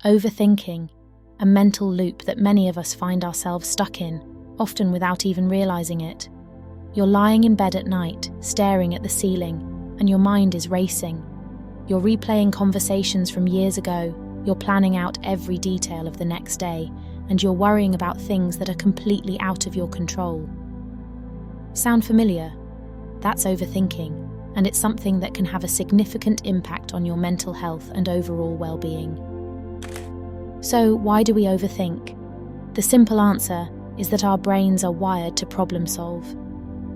Overthinking, a mental loop that many of us find ourselves stuck in, often without even realizing it. You're lying in bed at night, staring at the ceiling, and your mind is racing. You're replaying conversations from years ago, you're planning out every detail of the next day, and you're worrying about things that are completely out of your control. Sound familiar? That's overthinking, and it's something that can have a significant impact on your mental health and overall well-being. So, why do we overthink? The simple answer is that our brains are wired to problem solve.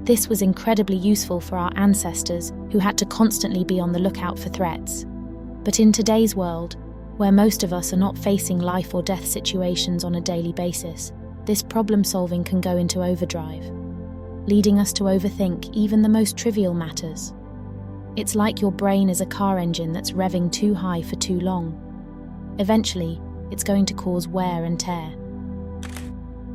This was incredibly useful for our ancestors who had to constantly be on the lookout for threats. But in today's world, where most of us are not facing life or death situations on a daily basis, this problem solving can go into overdrive, leading us to overthink even the most trivial matters. It's like your brain is a car engine that's revving too high for too long. Eventually, it's going to cause wear and tear.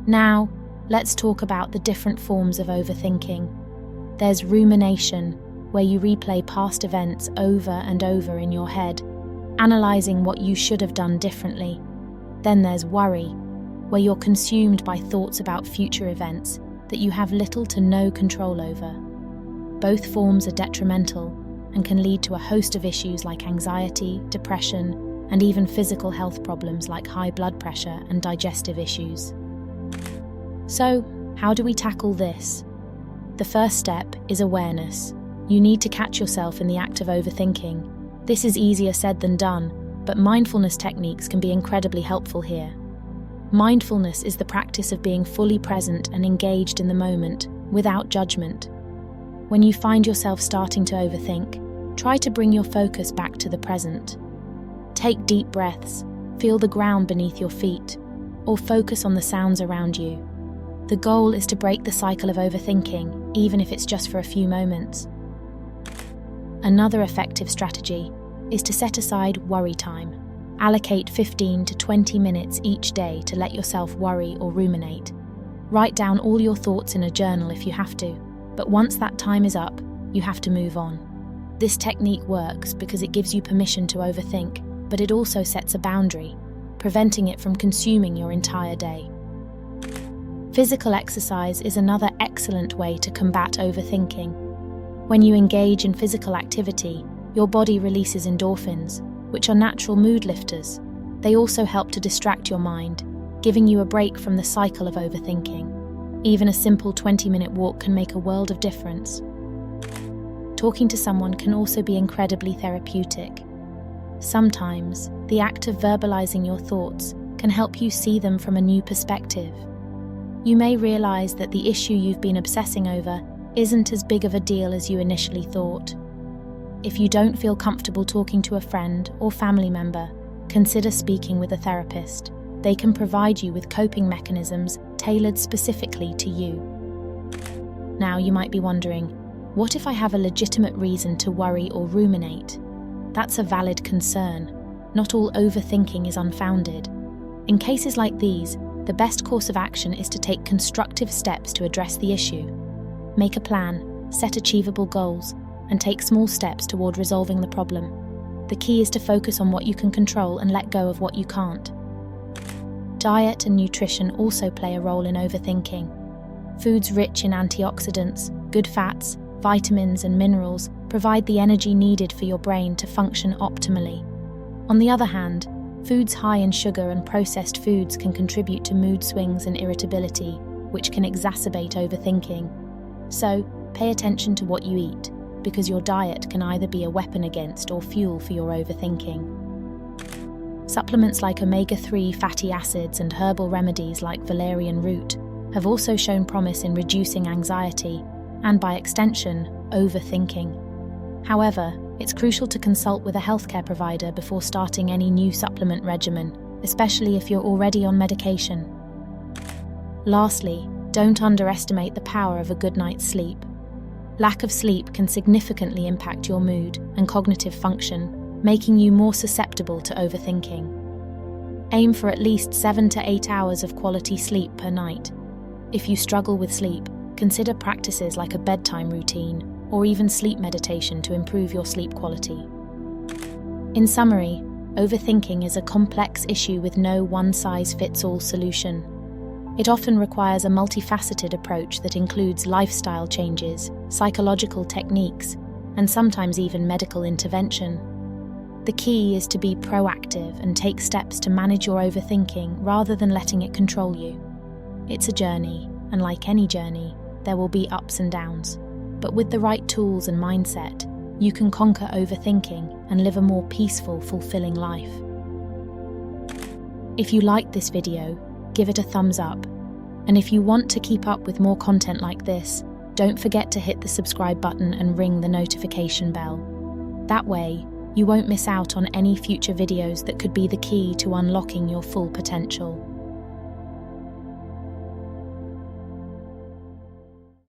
Now, let's talk about the different forms of overthinking. There's rumination, where you replay past events over and over in your head, analysing what you should have done differently. Then there's worry, where you're consumed by thoughts about future events that you have little to no control over. Both forms are detrimental and can lead to a host of issues like anxiety, depression, and even physical health problems like high blood pressure and digestive issues. So, how do we tackle this? The first step is awareness. You need to catch yourself in the act of overthinking. This is easier said than done, but mindfulness techniques can be incredibly helpful here. Mindfulness is the practice of being fully present and engaged in the moment, without judgment. When you find yourself starting to overthink, try to bring your focus back to the present. Take deep breaths, feel the ground beneath your feet, or focus on the sounds around you. The goal is to break the cycle of overthinking, even if it's just for a few moments. Another effective strategy is to set aside worry time. Allocate 15 to 20 minutes each day to let yourself worry or ruminate. Write down all your thoughts in a journal if you have to, but once that time is up, you have to move on. This technique works because it gives you permission to overthink, but it also sets a boundary, preventing it from consuming your entire day. Physical exercise is another excellent way to combat overthinking. When you engage in physical activity, your body releases endorphins, which are natural mood lifters. They also help to distract your mind, giving you a break from the cycle of overthinking. Even a simple 20-minute walk can make a world of difference. Talking to someone can also be incredibly therapeutic. Sometimes, the act of verbalizing your thoughts can help you see them from a new perspective. You may realize that the issue you've been obsessing over isn't as big of a deal as you initially thought. If you don't feel comfortable talking to a friend or family member, consider speaking with a therapist. They can provide you with coping mechanisms tailored specifically to you. Now you might be wondering, what if I have a legitimate reason to worry or ruminate? That's a valid concern. Not all overthinking is unfounded. In cases like these, the best course of action is to take constructive steps to address the issue. Make a plan, set achievable goals, and take small steps toward resolving the problem. The key is to focus on what you can control and let go of what you can't. Diet and nutrition also play a role in overthinking. Foods rich in antioxidants, good fats, vitamins and minerals provide the energy needed for your brain to function optimally. On the other hand, foods high in sugar and processed foods can contribute to mood swings and irritability, which can exacerbate overthinking. So, pay attention to what you eat, because your diet can either be a weapon against or fuel for your overthinking. Supplements like omega-3 fatty acids and herbal remedies like valerian root have also shown promise in reducing anxiety and, by extension, overthinking. However, it's crucial to consult with a healthcare provider before starting any new supplement regimen, especially if you're already on medication. Lastly, don't underestimate the power of a good night's sleep. Lack of sleep can significantly impact your mood and cognitive function, making you more susceptible to overthinking. Aim for at least 7 to 8 hours of quality sleep per night. If you struggle with sleep, consider practices like a bedtime routine or even sleep meditation to improve your sleep quality. In summary, overthinking is a complex issue with no one-size-fits-all solution. It often requires a multifaceted approach that includes lifestyle changes, psychological techniques, and sometimes even medical intervention. The key is to be proactive and take steps to manage your overthinking rather than letting it control you. It's a journey, and like any journey, there will be ups and downs. But with the right tools and mindset, you can conquer overthinking and live a more peaceful, fulfilling life. If you liked this video, give it a thumbs up. And if you want to keep up with more content like this, don't forget to hit the subscribe button and ring the notification bell. That way, you won't miss out on any future videos that could be the key to unlocking your full potential.